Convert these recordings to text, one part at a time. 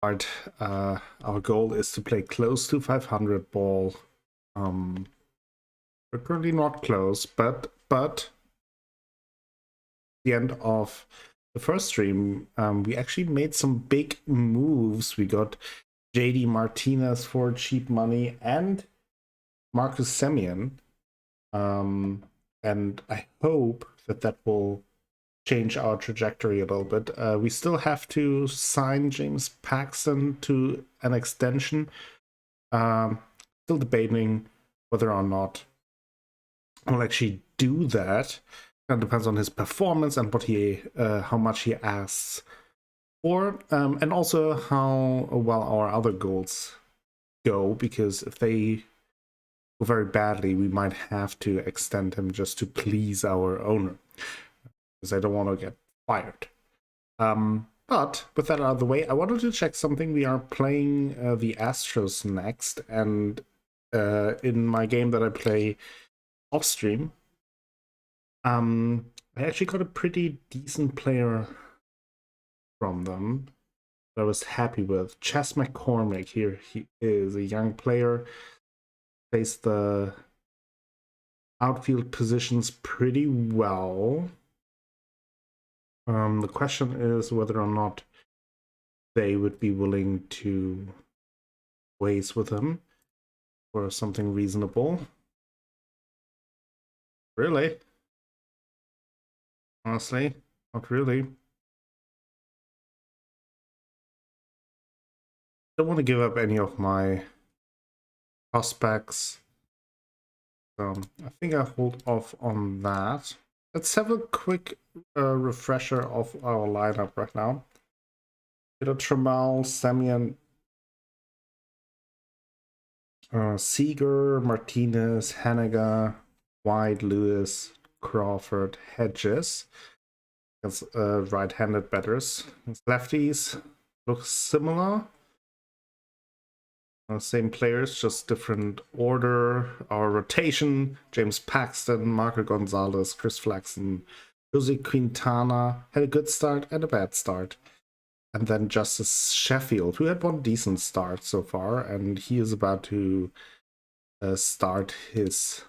But our goal is to play close to 500 ball. We're currently not close, but the end of the first stream, we actually made some big moves. We got JD Martinez for cheap money and Marcus Semien. And I hope that will change our trajectory a little bit. We still have to sign James Paxton to an extension. Still debating whether or not I'll actually do that. It depends on his performance and what he, how much he asks for, and also how well our other goals go. Because if they go very badly, we might have to extend him just to please our owner, because I don't want to get fired. But with that out of the way, I wanted to check something. We are playing the Astros next, and in my game that I play off stream, I actually got a pretty decent player from them that I was happy with. Chess McCormick, here he is, a young player, plays the outfield positions pretty well. The question is whether or not they would be willing to waste with him for something reasonable. Really? Honestly, not really. Don't want to give up any of my prospects. So I think I hold off on that. Let's have a quick refresher of our lineup right now. Peter Trammell, Semien, Seager, Martinez, Hanniger, White, Lewis, Crawford, Hedges. That's right-handed batters. Lefties look similar. Same players, just different order. Our rotation: James Paxton, Marco Gonzalez, Chris Flexen, Jose Quintana had a good start and a bad start. And then Justice Sheffield, who had one decent start so far, and he is about to start his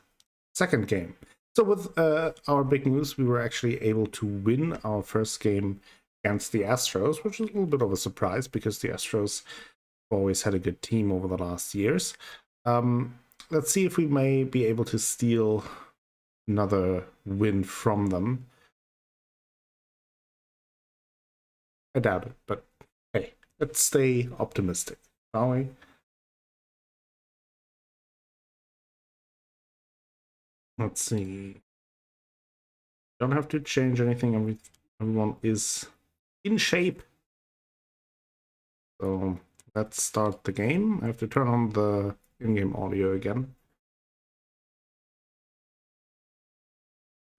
second game. So with our big moves, we were actually able to win our first game against the Astros, which is a little bit of a surprise because the Astros always had a good team over the last years. Let's see if we may be able to steal another win from them. I doubt it, but hey, let's stay optimistic, shall we? Let's see. Don't have to change anything. Everyone is in shape. So let's start the game. I have to turn on the in-game audio again,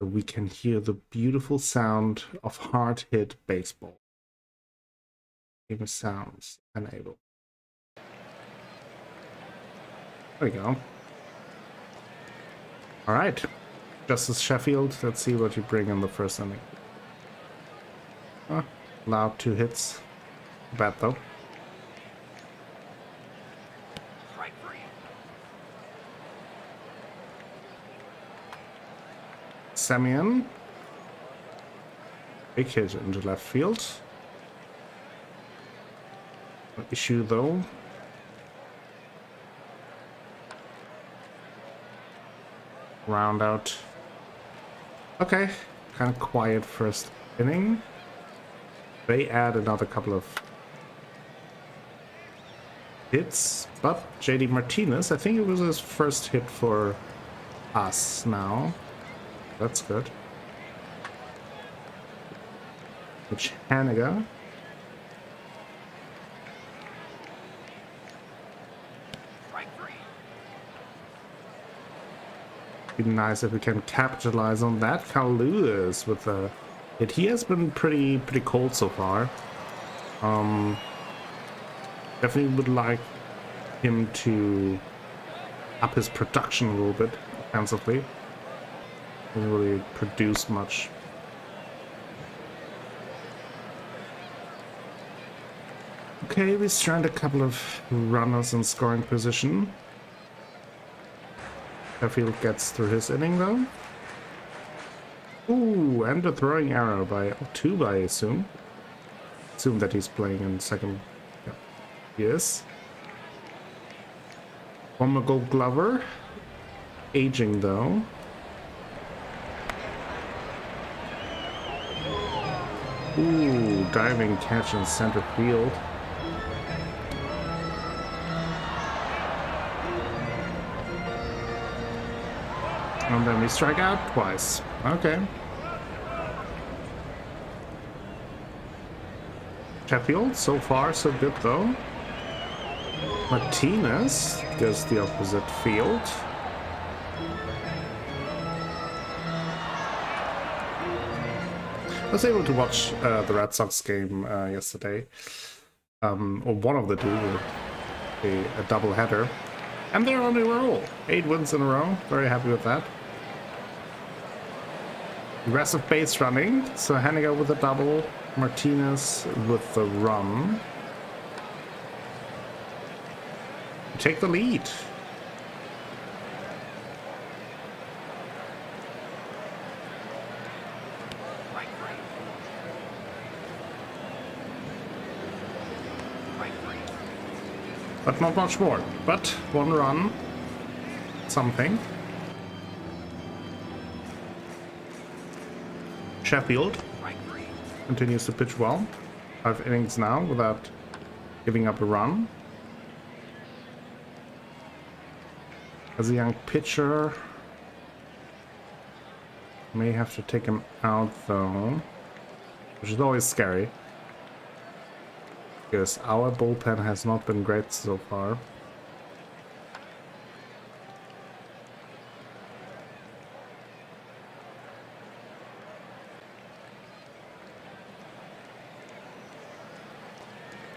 so we can hear the beautiful sound of hard-hit baseball. Game sounds enabled. There we go. All right, Justice Sheffield. Let's see what you bring in the first inning. Allowed 2 hits. Bad though. Semien. Big hit into left field. No issue though. Round out. Okay, kind of quiet first inning. They add another couple of hits, but JD Martinez, I think it was his first hit for us now. That's good. Which Hanniger. Be nice if we can capitalize on that. Carl Lewis with a hit. He has been pretty cold so far. Definitely would like him to up his production a little bit offensively. Doesn't really produce much. Okay, we strand a couple of runners in scoring position. Sheffield gets through his inning though. Ooh, and a throwing arrow by Tuba, I assume. Assume that he's playing in second. Yeah, he is. One more Gold Glover. Aging though. Ooh, diving catch in center field. And then we strike out twice. Okay. Sheffield, so far so good though. Martinez goes the opposite field. I was able to watch the Red Sox game yesterday, or one of the two, a double header, and they're on a roll. 8 wins in a row. Very happy with that. Aggressive base running. So Henniger with a double, Martinez with the run. Take the lead. But not much more. But 1 run. Something. Sheffield continues to pitch well. 5 innings now without giving up a run. As a young pitcher, may have to take him out though, which is always scary. Because our bullpen has not been great so far.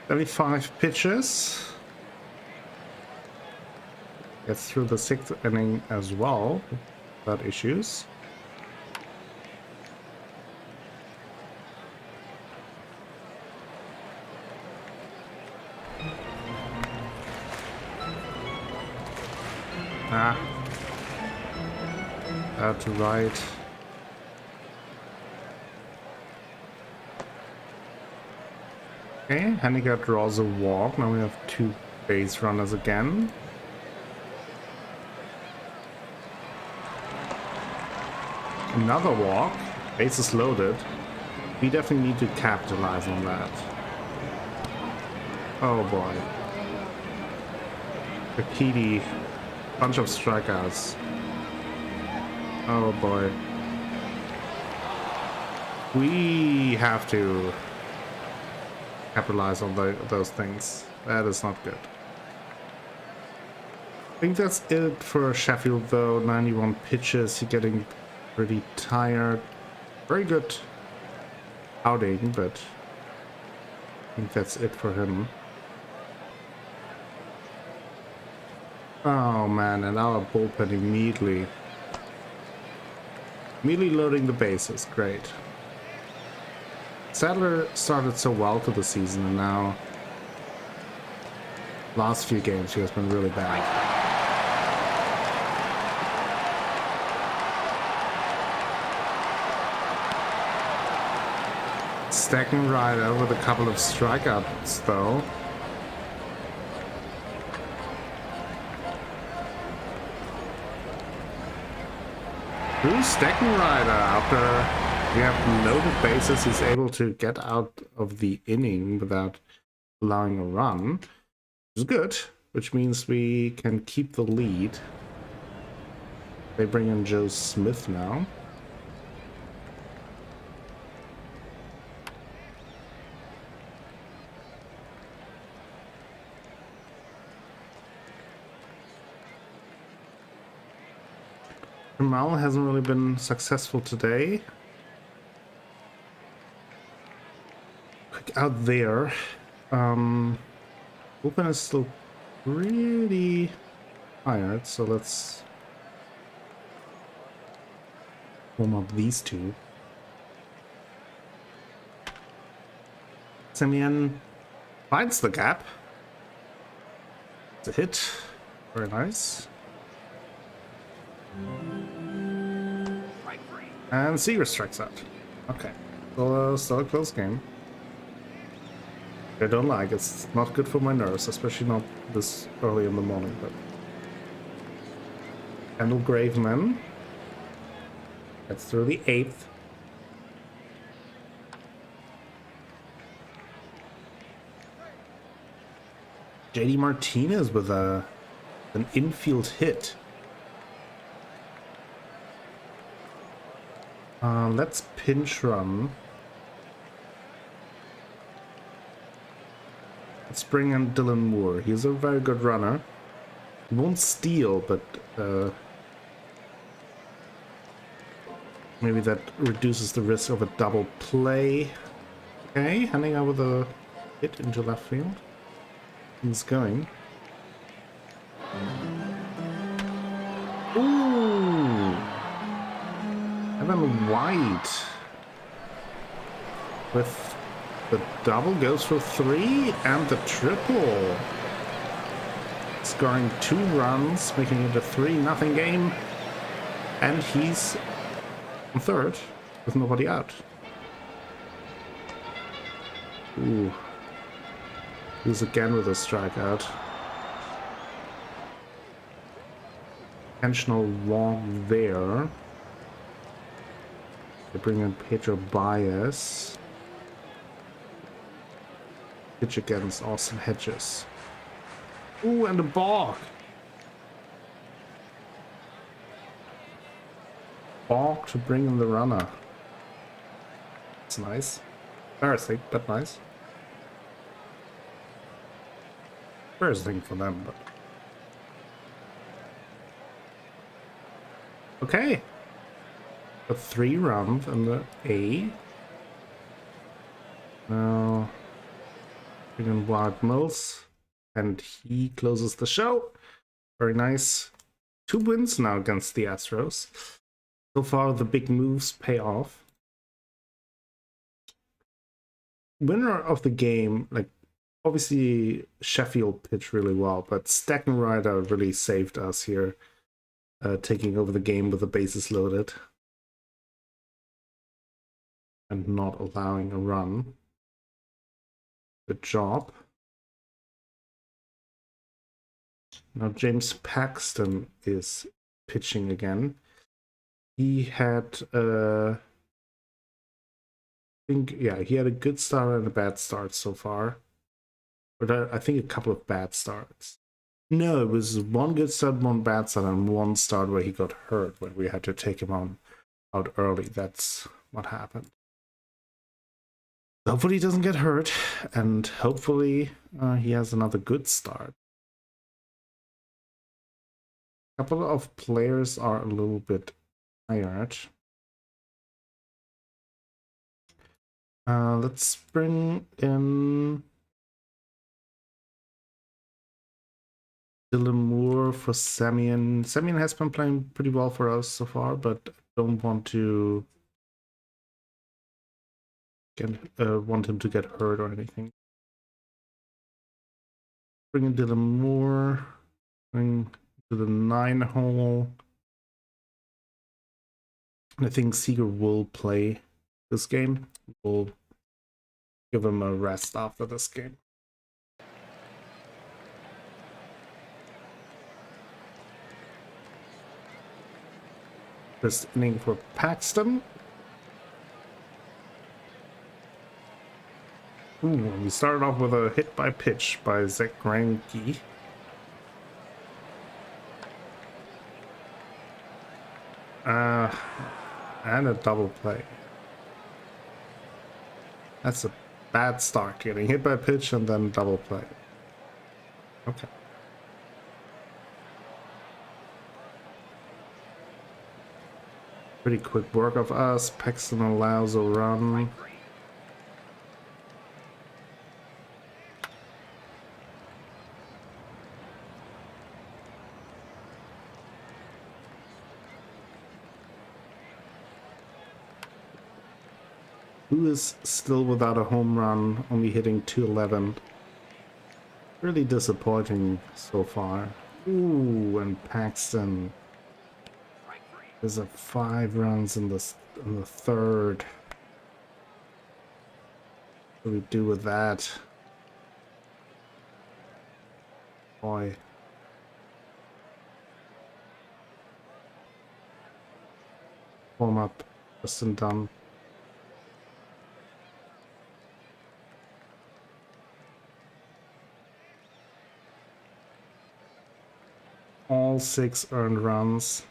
Only 5 pitches. Gets through the 6th inning as well, without issues. Out to right. Okay, Henniger draws a walk. Now we have 2 base runners again. Another walk. Bases loaded. We definitely need to capitalize on that. Oh boy. Akiti. Bunch of strikeouts. Oh boy. We have to capitalize on those things. That is not good. I think that's it for Sheffield though. 91 pitches. He's getting pretty tired. Very good outing, but I think that's it for him. Oh man, and our bullpen immediately loading the bases. Great. Sadler started so well to the season, and now last few games he has been really bad. Stacking Ryder with a couple of strikeouts though. Who's Stacking Ryder? After we have loaded bases, he's able to get out of the inning without allowing a run, which is good, which means we can keep the lead. They bring in Joe Smith now. Jamal hasn't really been successful today. Quick out there. Bullpen is still pretty tired, so let's warm up these two. Semien Finds the gap. It's a hit. Very nice. And Seager strikes out. Okay. Still a close game. I don't like. It's not good for my nerves, especially not this early in the morning. But Kendall Graveman gets through the 8th. JD Martinez with an infield hit. Let's pinch run. Let's bring in Dylan Moore. He's a very good runner. He won't steal, but maybe that reduces the risk of a double play. Okay, handing over the hit into left field. He's going. Ooh! Evan White with the double goes for 3 and the triple. Scoring 2 runs, making it a 3-0 game. And he's on third with nobody out. Ooh. He's again with a strikeout. Intentional walk there. They bring in Pedro Baez. Pitch against Austin Hedges. Ooh, and a balk. Balk to bring in the runner. That's nice. Embarrassing, but nice. Embarrassing for them, but... Okay. A 3 round in the A. Now... bring in Wild Mills. And he closes the show. Very nice. 2 wins now against the Astros. So far, the big moves pay off. Winner of the game, like, obviously Sheffield pitched really well, but Steckenrider really saved us here, taking over the game with the bases loaded and not allowing a run. Good job. Now James Paxton is pitching again. He had, he had a good start and a bad start so far. But I think a couple of bad starts. No, it was 1 good start, 1 bad start, and 1 start where he got hurt when we had to take him out early. That's what happened. Hopefully he doesn't get hurt, and hopefully he has another good start. A couple of players are a little bit tired. Let's bring in Dylan Moore for Semyon. Semyon has been playing pretty well for us so far, but I don't want to want him to get hurt or anything. Bring in Dylan Moore. Bring to the 9 hole. I think Seager will play this game. We'll give him a rest after this game. First inning for Paxton. Ooh, we started off with a hit by pitch by Zach Greinke. And a double play. That's a bad start, getting hit by pitch and then double play. Okay. Pretty quick work of us. Paxton allows a run. Who is still without a home run, only hitting .211. Really disappointing so far. Ooh, and Paxton. There's a 5 runs in the third. What do we do with that? Boy. Warm up. Just and done. All 6 earned runs.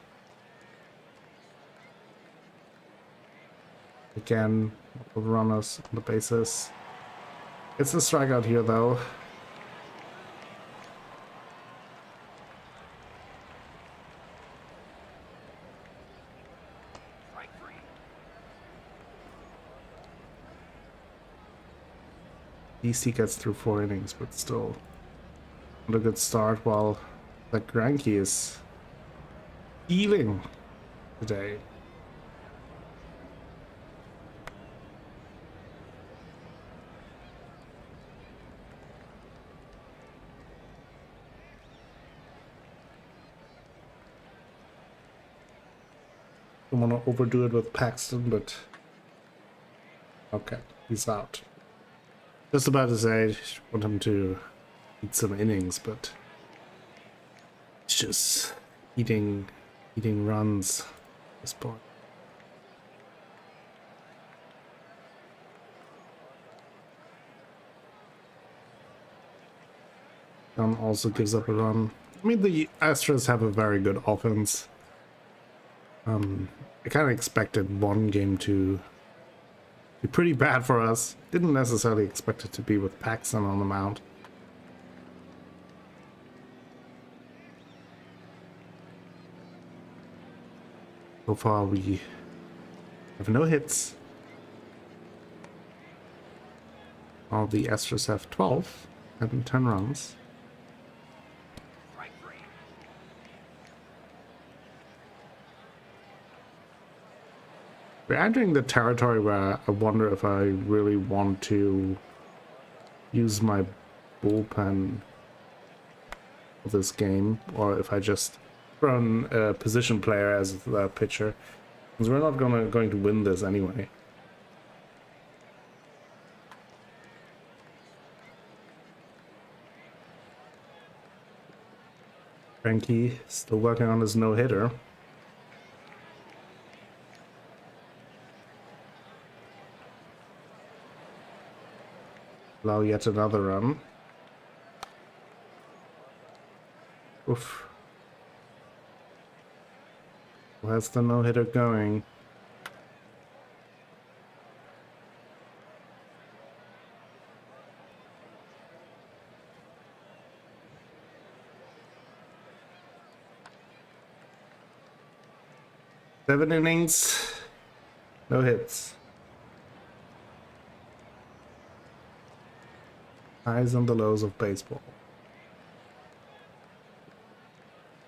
Again, runners on the bases. It's a strikeout here though. DC gets through 4 innings, but still not a good start, while the Granky is healing today. Don't want to overdo it with Paxton, but okay, he's out. Just about to say, I want him to eat some innings, but it's just eating runs at this point. Dunn also gives up a run. I mean, the Astros have a very good offense. I kind of expected one game to be pretty bad for us. Didn't necessarily expect it to be with Paxton on the mound. So far we have no hits. All the Astros have 12 and 10 runs. We're entering the territory where I wonder if I really want to use my bullpen for this game, or if I just run a position player as the pitcher, because we're not going to win this anyway. Frankie still working on his no-hitter. Allow yet another run. Oof. Where's the no-hitter going? Seven innings, no hits. Highs and the lows of baseball.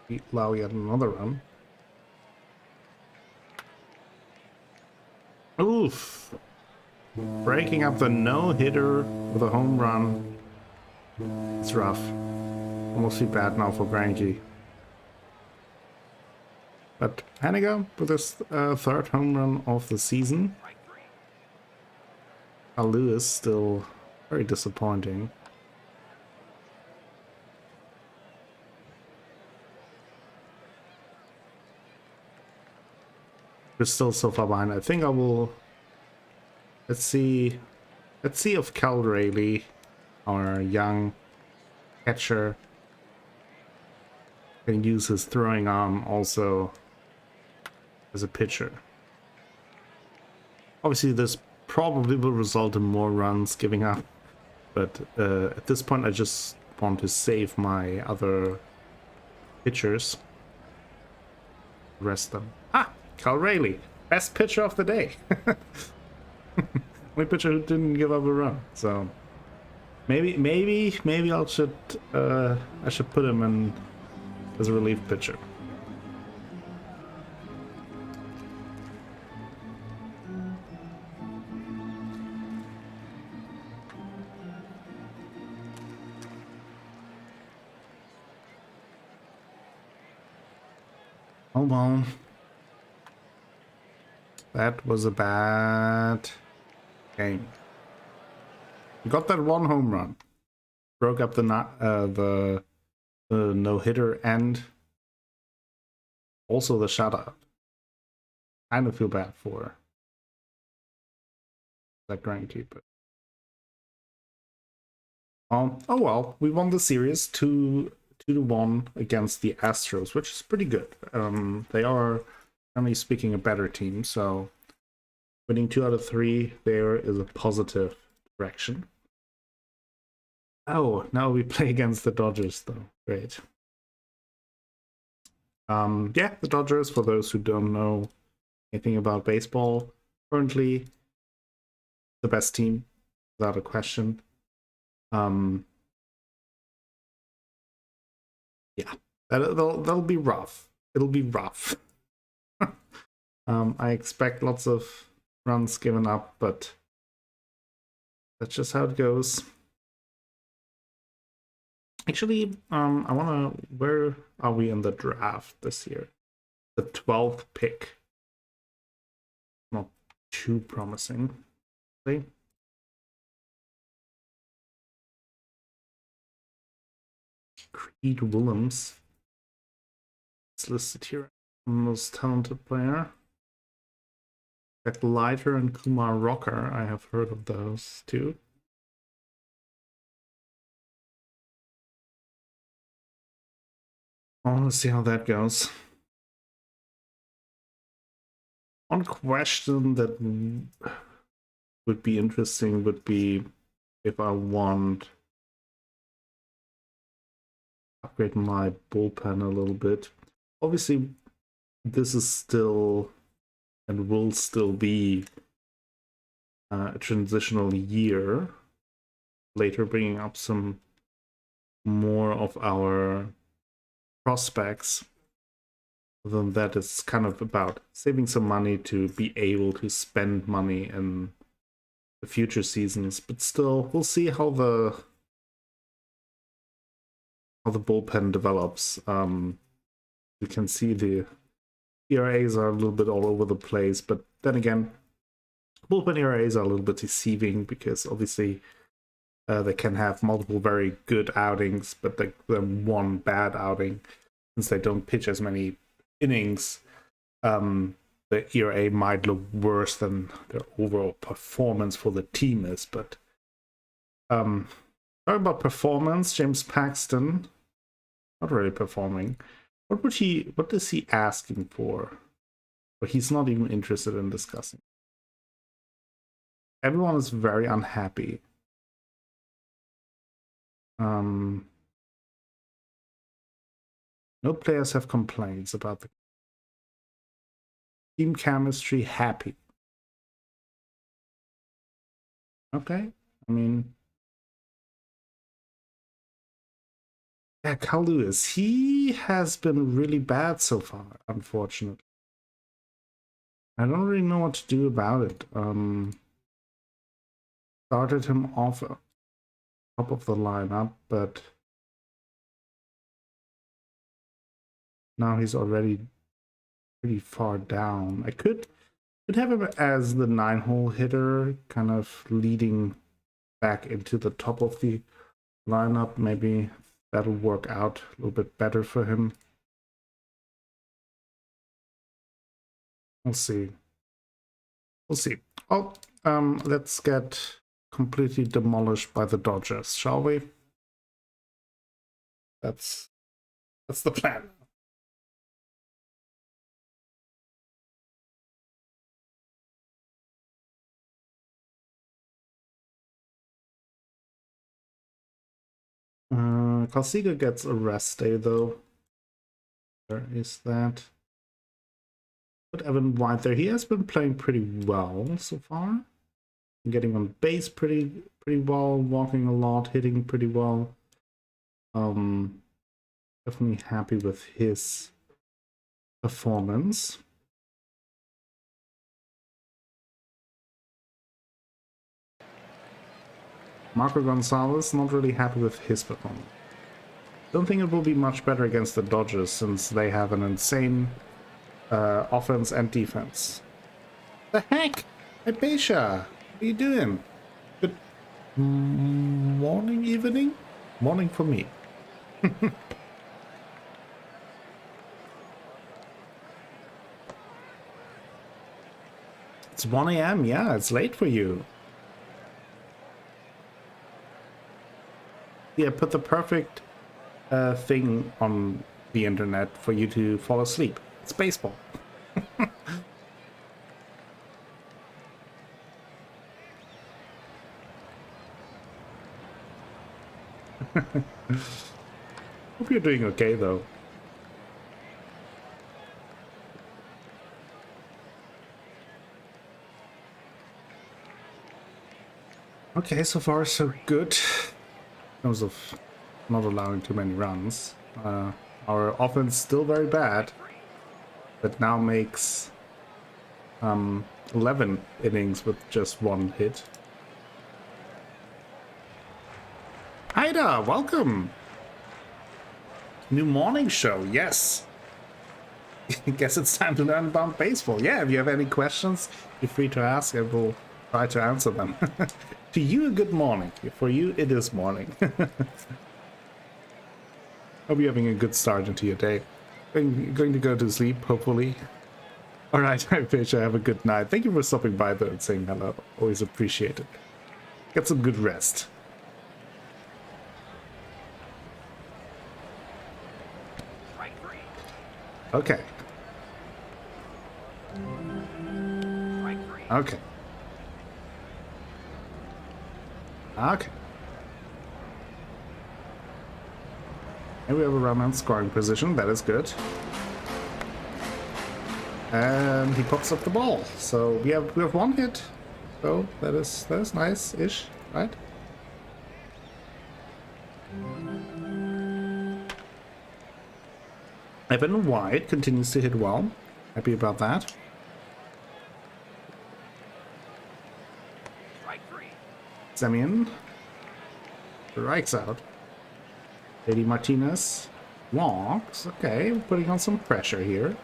We allow yet another run. Oof! Breaking up the no-hitter with a home run. It's rough. Almost feel bad now for Granky. But Haniger with his third home run of the season. Al Lewis still very disappointing. We're still so far behind. I think I will. Let's see if Cal Rayleigh, our young catcher, can use his throwing arm also as a pitcher. Obviously, this probably will result in more runs giving up, but at this point, I just want to save my other pitchers. Rest them. Ah, Cal Rayleigh, best pitcher of the day. Only pitcher who didn't give up a run. So maybe I should put him in as a relief pitcher. Oh well. That was a bad game. We got that one home run. Broke up the no-hitter and also the shutout. Kind of feel bad for that groundkeeper. Oh well, we won the series 2-1 against the Astros, which is pretty good. They are, generally speaking, a better team, so winning 2 out of 3 there is a positive direction. Oh, now we play against the Dodgers, though. Great. Yeah, the Dodgers, for those who don't know anything about baseball, currently the best team, without a question. Yeah, that'll be rough. It'll be rough. I expect lots of runs given up, but that's just how it goes. Actually, I wanna. Where are we in the draft this year? The 12th pick. Not too promising. Okay. Creed Willems is listed here. Most talented player. Jack Leiter and Kumar Rocker. I have heard of those too. I want to see how that goes. One question that would be interesting would be if I want upgrade my bullpen a little bit. Obviously, this is still and will still be a transitional year. Later, bringing up some more of our prospects. Other than that, it's kind of about saving some money to be able to spend money in the future seasons. But still, we'll see how the bullpen develops. You can see the ERAs are a little bit all over the place, but then again, bullpen ERAs are a little bit deceiving because obviously they can have multiple very good outings, but then one bad outing, since they don't pitch as many innings, the ERA might look worse than the overall performance for the team is. But talking about performance, James Paxton, not really performing. What is he asking for? But he's not even interested in discussing. Everyone is very unhappy. No players have complaints about the team chemistry. Happy. Okay, I mean, yeah, Carl Lewis, he has been really bad so far, unfortunately. I don't really know what to do about it. Started him off top of the lineup, but now he's already pretty far down. I could have him as the 9-hole hitter, kind of leading back into the top of the lineup. Maybe that'll work out a little bit better for him. We'll see. We'll see. Oh, let's get completely demolished by the Dodgers, shall we? That's the plan. Calciga gets a rest day though. Where is that? Put Evan White there. He has been playing pretty well so far. Getting on base pretty well, walking a lot, hitting pretty well. Definitely happy with his performance. Marco Gonzalez, not really happy with his performance. Don't think it will be much better against the Dodgers since they have an insane offense and defense. The heck? Hey, Beisha, what are you doing? Good morning, evening? Morning for me. It's 1 a.m. Yeah, it's late for you. Yeah, put the perfect thing on the internet for you to fall asleep. It's baseball. Hope you're doing okay, though. Okay, so far so good. In terms of not allowing too many runs. Our offense still very bad, but now makes 11 innings with just 1 hit. Ida, welcome! New morning show, yes! I guess it's time to learn about baseball. Yeah, if you have any questions, feel free to ask. I will try to answer them. To you, a good morning. For you, it is morning. Hope you're having a good start into your day. Going to go to sleep, hopefully. Alright, I wish I have a good night. Thank you for stopping by though and saying hello. Always appreciate it. Get some good rest. Okay. Okay. Okay. And we have a runner in scoring position. That is good. And he pops up the ball. So we have 1 hit. So that is nice-ish, right? Evan White continues to hit well. Happy about that. Semyon strikes out. Lady Martinez walks. Okay, putting on some pressure here.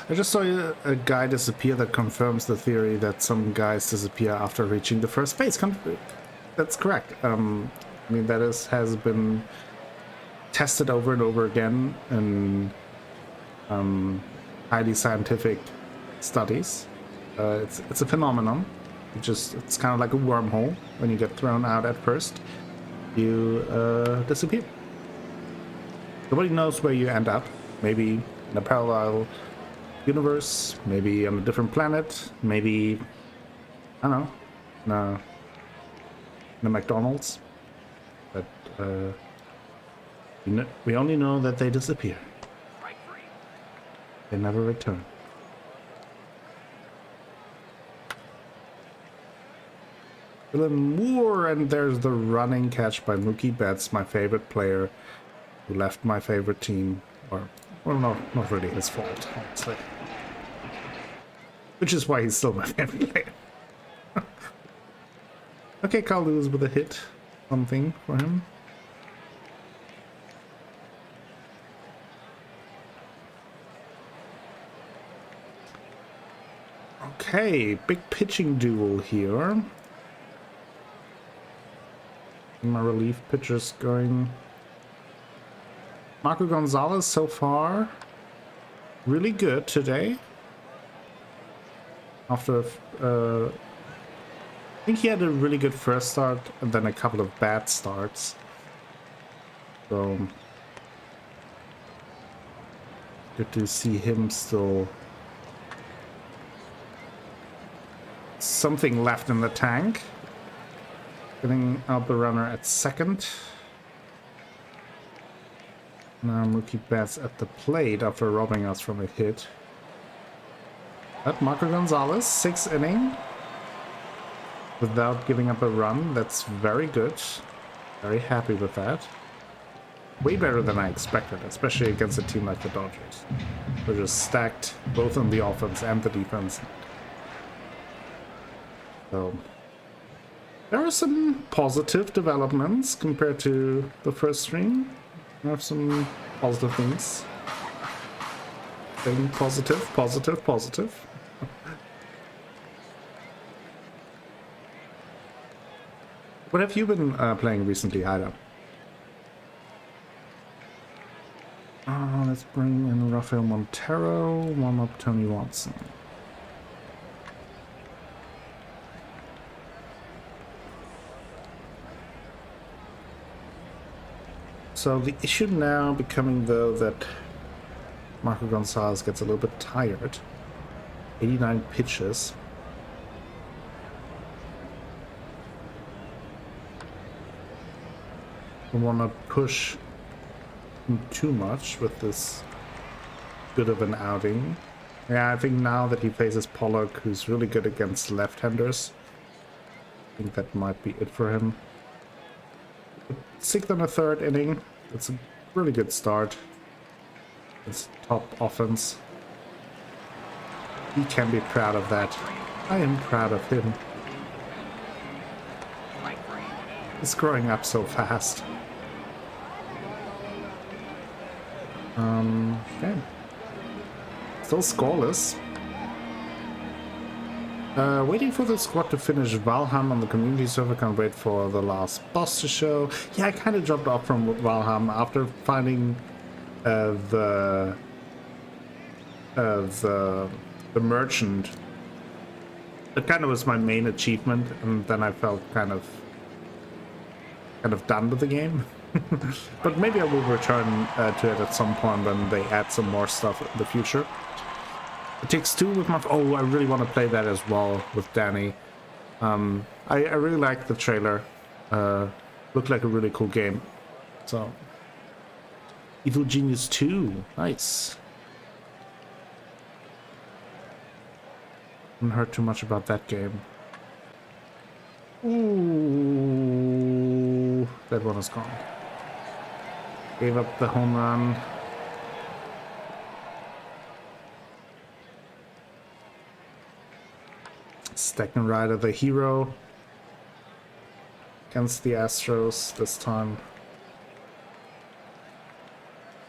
I just saw a guy disappear that confirms the theory that some guys disappear after reaching the first base. That's correct. I mean, that has been tested over and over again in highly scientific studies. It's a phenomenon. It's kind of like a wormhole. When you get thrown out at first, you disappear. Nobody knows where you end up. Maybe in a parallel universe, maybe on a different planet, maybe, I don't know, in a McDonald's. But we only know that they disappear. They never return. Dylan Moore, and there's the running catch by Mookie Betts, my favorite player, who left my favorite team, or, well, not really his fault, honestly. Which is why he's still my favorite player. Okay, Carl Lewis with a hit, something for him. Okay, big pitching duel here. My relief pitchers going. Marco Gonzalez so far really good today. After I think he had a really good first start and then a couple of bad starts. So good to see him still something left in the tank. Getting out the runner at second. Now Mookie Betts at the plate after robbing us from a hit. But Marco Gonzalez, 6th inning. Without giving up a run. That's very good. Very happy with that. Way better than I expected, especially against a team like the Dodgers. They're just stacked both on the offense and the defense. So there are some positive developments compared to the first stream. We have some Positive things. Saying positive, positive, positive. What have you been playing recently, Haida? Let's bring in Rafael Montero, warm up Tony Watson. So the issue now becoming, though, that Marco Gonzalez gets a little bit tired. 89 pitches. Don't want to push him too much with this good of an outing. Yeah, I think now that he faces Pollock, who's really good against left-handers, I think that might be it for him. 6th and a 3rd inning. It's a really good start. It's top offense. He can be proud of that. I am proud of him. He's growing up so fast. Okay. Still scoreless. Waiting for the squad to finish Valham on the community server. Can't wait for the last boss to show. Yeah, I kind of dropped off from Valham after finding the merchant. That kind of was my main achievement, and then I felt kind of done with the game. But maybe I will return to it at some point when they add some more stuff in the future. It Takes Two with my... Oh, I really want to play that as well with Danny. I really like the trailer. Looked like a really cool game. So, Evil Genius 2. Nice. Haven't heard too much about that game. Ooh, that one is gone. Gave up the home run. Steckenrider, the hero, against the Astros this time.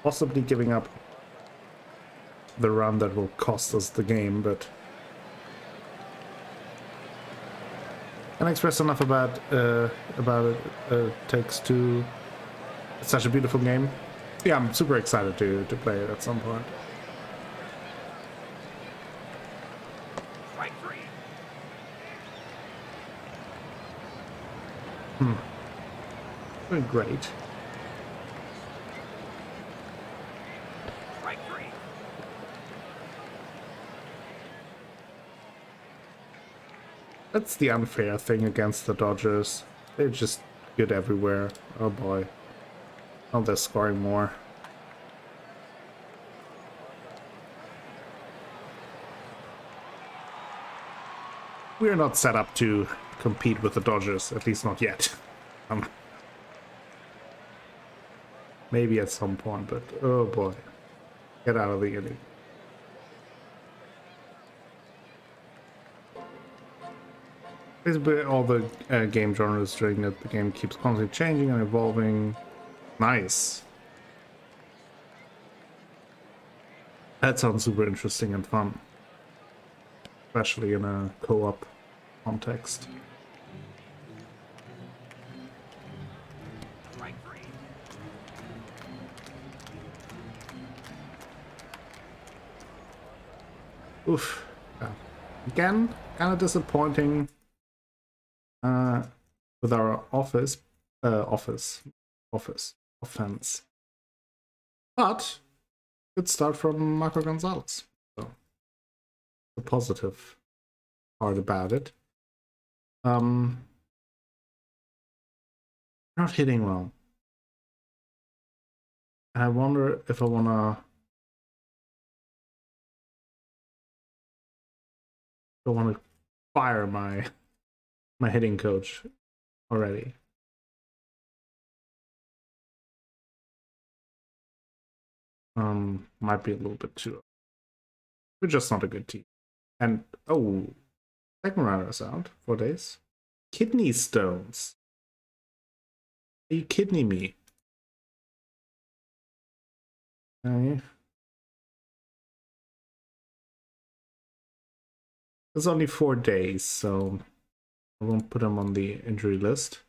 Possibly giving up the run that will cost us the game, but can I express enough about it. Takes Two. It's such a beautiful game. Yeah, I'm super excited to play it at some point. Doing great. That's the unfair thing against the Dodgers. They're just good everywhere. Oh boy. Oh, they're scoring more. We're not set up to compete with the Dodgers, at least not yet. Maybe at some point, but oh boy. Get out of the inning. Basically, all the game genres during that the game keeps constantly changing and evolving. Nice. That sounds super interesting and fun. Especially in a co-op context. Oof. Again, kind of disappointing with our offense. But good start from Marco Gonzalez. So the positive part about it. Not hitting well. And I wonder if I wanna fire my hitting coach already. Might be a little bit too. We're just not a good team. And oh, second runner's out 4 days. Kidney stones. Are you kidding me? Okay. It's only 4 days, so I won't put him on the injury list.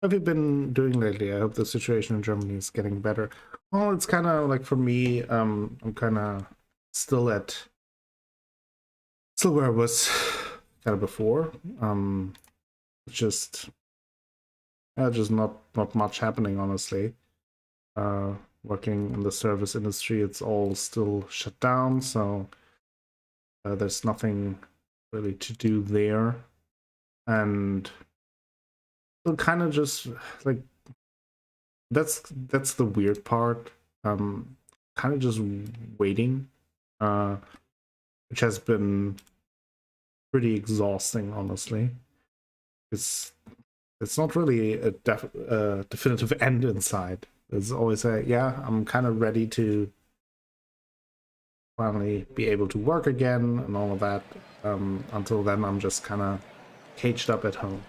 What have you been doing lately? I hope the situation in Germany is getting better. Well, it's kind of like for me, I'm kind of still where I was kind of before. It's just not much happening, honestly. Working in the service industry, it's all still shut down, so there's nothing really to do there, and kind of just like that's the weird part. Kind of just waiting, which has been pretty exhausting, honestly. It's not really a definitive end in sight. It's always yeah, I'm kind of ready to finally be able to work again and all of that. Until then, I'm just kind of caged up at home.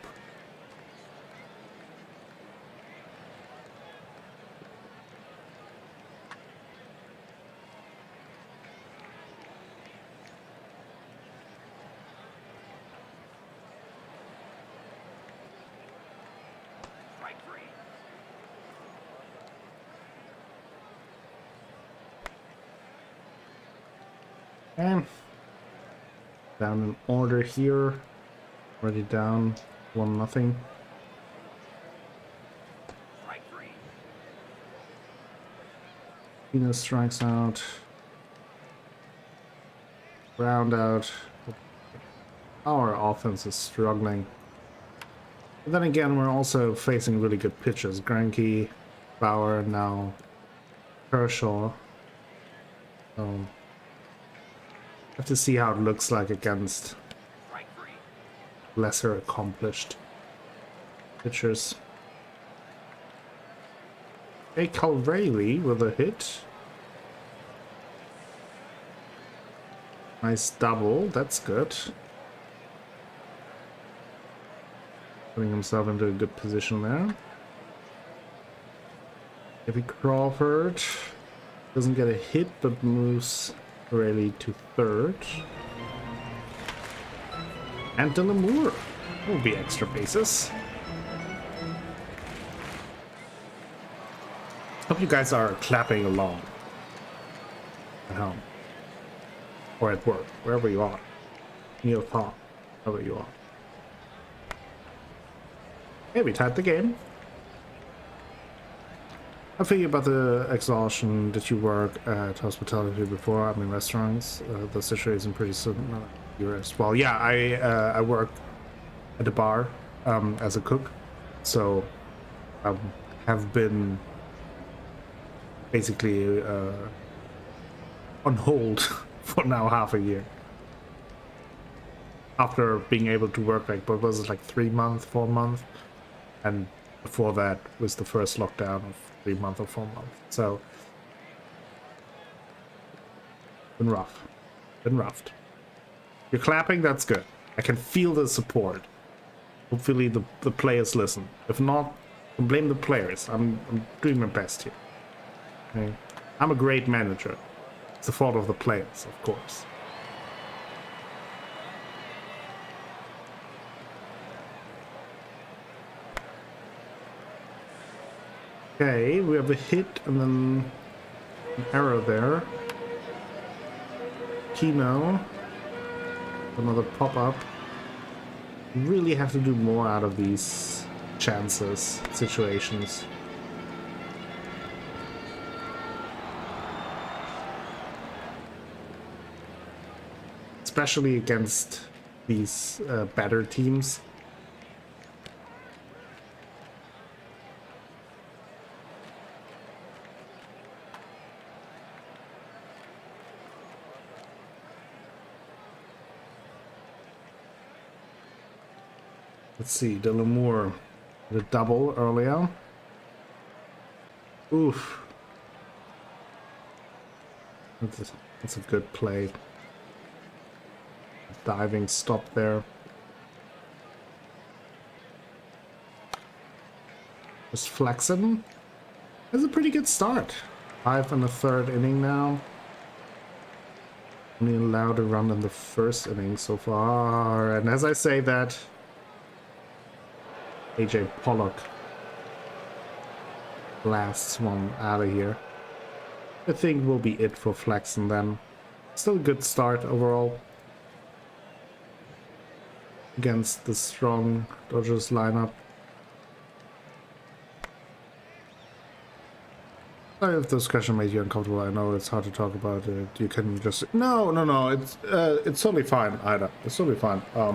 And down in order here. Already down 1-0. Venus strikes out. Round out. Our offense is struggling. But then again, we're also facing really good pitchers. Greinke, Bauer, now Kershaw. So have to see how it looks like against lesser accomplished pitchers. A Calvary with a hit. Nice double, that's good. Putting himself into a good position there. Maybe Crawford doesn't get a hit, but moves Rayleigh to third. And Delamure will be extra bases. Hope you guys are clapping along at home or at work, wherever you are, in your car, wherever you are. Hey, we tied the game. I feel about the exhaustion. Did you work at hospitality before? I mean, restaurants. The situation pretty similar here as well. Yeah, I work at a bar as a cook, so I have been basically on hold for now half a year. After being able to work like, what was it, like 3 months, 4 months, and before that was the first lockdown of 3 months or 4 months. So been rough, been roughed. You're clapping, that's good. I can feel the support. Hopefully the players listen. If not, blame the players. I'm doing my best here. Okay? I'm a great manager. It's the fault of the players, of course. Okay, we have a hit and then an arrow there. Kino. Another pop-up. Really have to do more out of these chances, situations. Especially against these better teams. Let's see, Delamure did a double earlier. Oof. That's a good play. Diving stop there. Just flexing. That's a pretty good start. 5 and a third inning now. Only allowed a run in the first inning so far. And as I say that, AJ Pollock blasts one out of here. I think will be it for flexing then. Still a good start overall against the strong Dodgers lineup. Sorry if this question made you uncomfortable. I know it's hard to talk about it. You can just no. It's totally fine, Ida. It's totally fine. I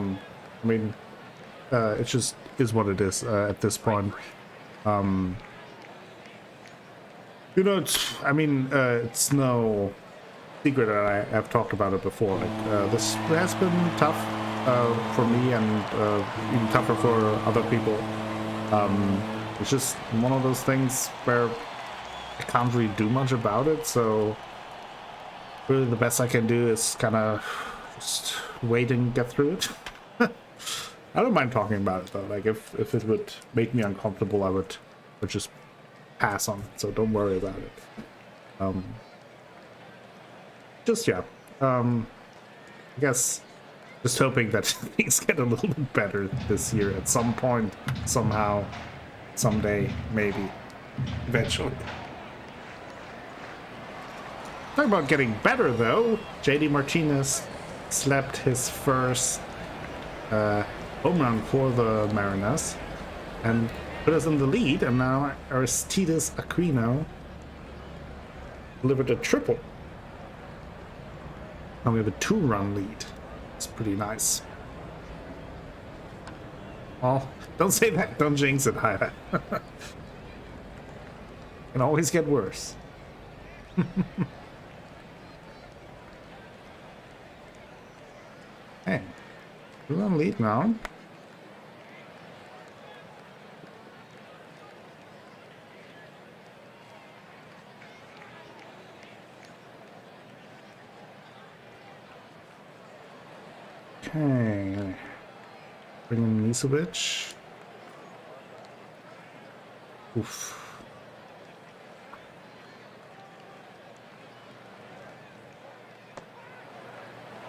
mean, it just is what it is at this point. You know, it's no secret that I have talked about it before. Like, this has been tough for me and even tougher for other people. It's just one of those things where I can't really do much about it, so really the best I can do is kind of just wait and get through it. I don't mind talking about it though. Like if it would make me uncomfortable, I would just pass on it, so don't worry about it. I guess just hoping that things get a little bit better this year at some point, somehow, someday, maybe, eventually. Talking about getting better though, JD Martinez slapped his first home run for the Mariners and put us in the lead, and now Aristides Aquino delivered a triple. Now we have a 2-run lead. It's pretty nice. Oh, don't say that. Don't jinx it, Hyda. Can always get worse. Hey, we're on lead now. Okay, bring in Misovic. Oof.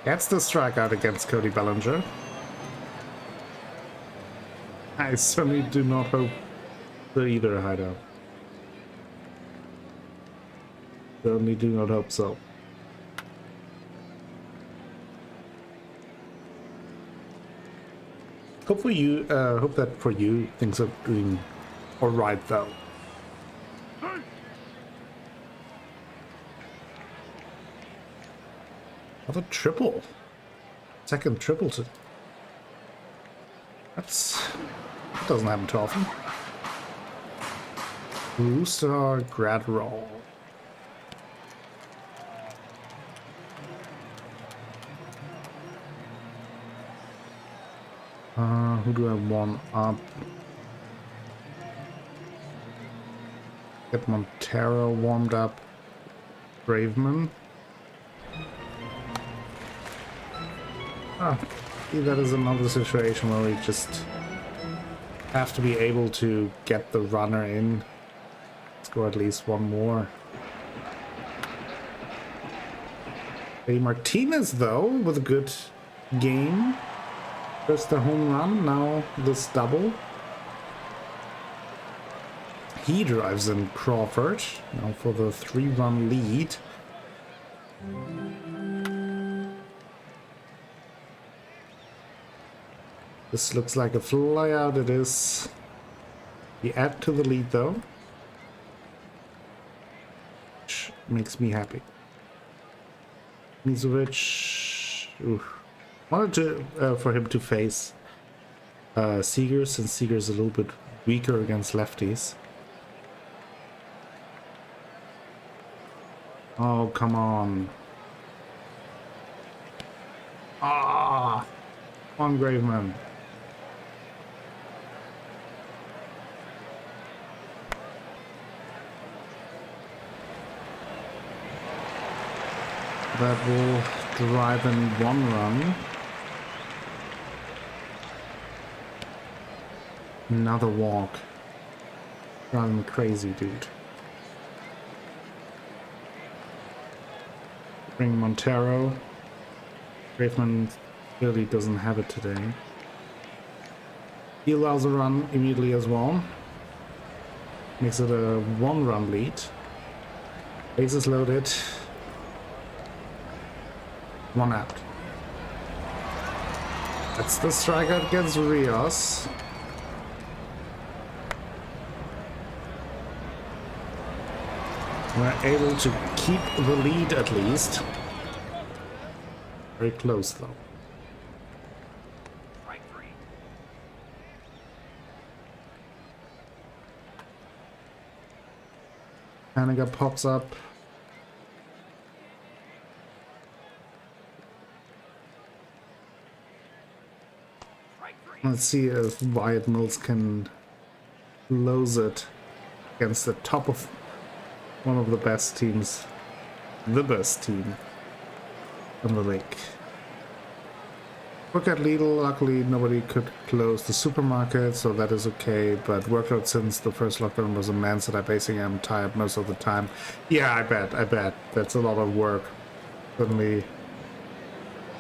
Gets the strikeout against Cody Bellinger. I certainly do not hope so either, Hideout. Certainly do not hope so. Hopefully you, hope that for you things are doing alright though. Another triple. Second triple to... That doesn't happen too often. Brewster Gradroll. Who do I want up? Get Montero warmed up. Braveman. See, that is another situation where we just have to be able to get the runner in. Score at least one more. Hey, Martinez, though, with a good game. First the home run, now this double. He drives in Crawford, now for the 3-run lead. This looks like a flyout. It is. We add to the lead though, which makes me happy. Mizovic. Wanted to for him to face Seager, since Seager's a little bit weaker against lefties. Oh, come on. Ah, on Graveman. That will drive in 1 run. Another walk. Driving me crazy, dude. Bring Montero. Graveman clearly doesn't have it today. He allows a run immediately as well. Makes it a 1-run lead. Bases loaded. 1 out. That's the strikeout against Rios. We're able to keep the lead at least. Very close though. Haniger pops up. Let's see if Wyatt Mills can close it against the top of one of the best teams. The best team in the league. Look at Lidl, luckily nobody could close the supermarket, so that is okay, but workload since the first lockdown was immense and I basically am tired most of the time. Yeah, I bet. That's a lot of work. Certainly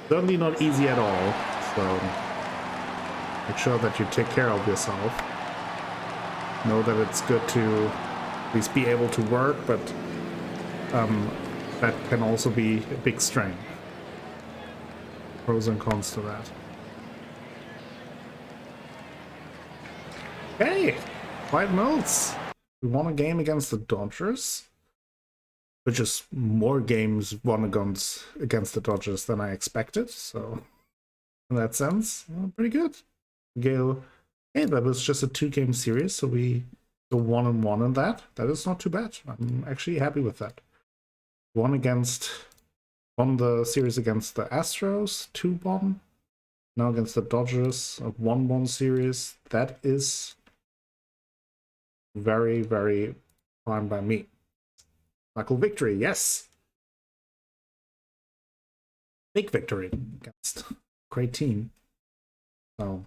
not easy at all, so make sure that you take care of yourself. Know that it's good to at least be able to work, but that can also be a big strain. Pros and cons to that. Hey, White Mills. We won a game against the Dodgers, which is more games won against the Dodgers than I expected. So, in that sense, pretty good. Gale, hey, that was just a 2-game series, so we go 1-1 in that. That is not too bad. I'm actually happy with that. Won the series against the Astros, 2-1. Now against the Dodgers, a 1-1 series. That is very, very fine by me. Michael victory, yes. Big victory against a great team. So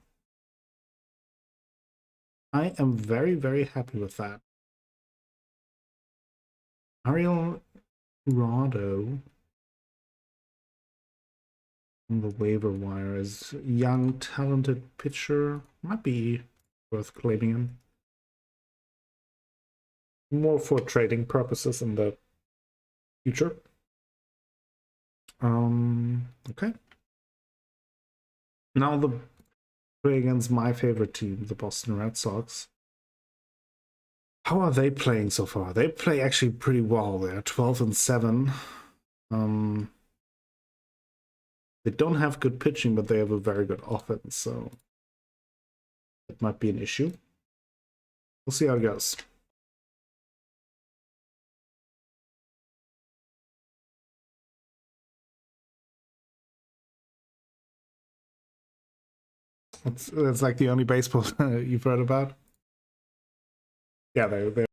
I am very, very happy with that. Ariel Rado on the waiver wire is a young, talented pitcher. Might be worth claiming him. More for trading purposes in the future. Okay. Now the play against my favorite team, the Boston Red Sox. How are they playing so far? They play actually pretty well. They're 12-7. They don't have good pitching, but they have a very good offense, so it might be an issue. We'll see how it goes. That's like the only baseball you've heard about. Yeah, they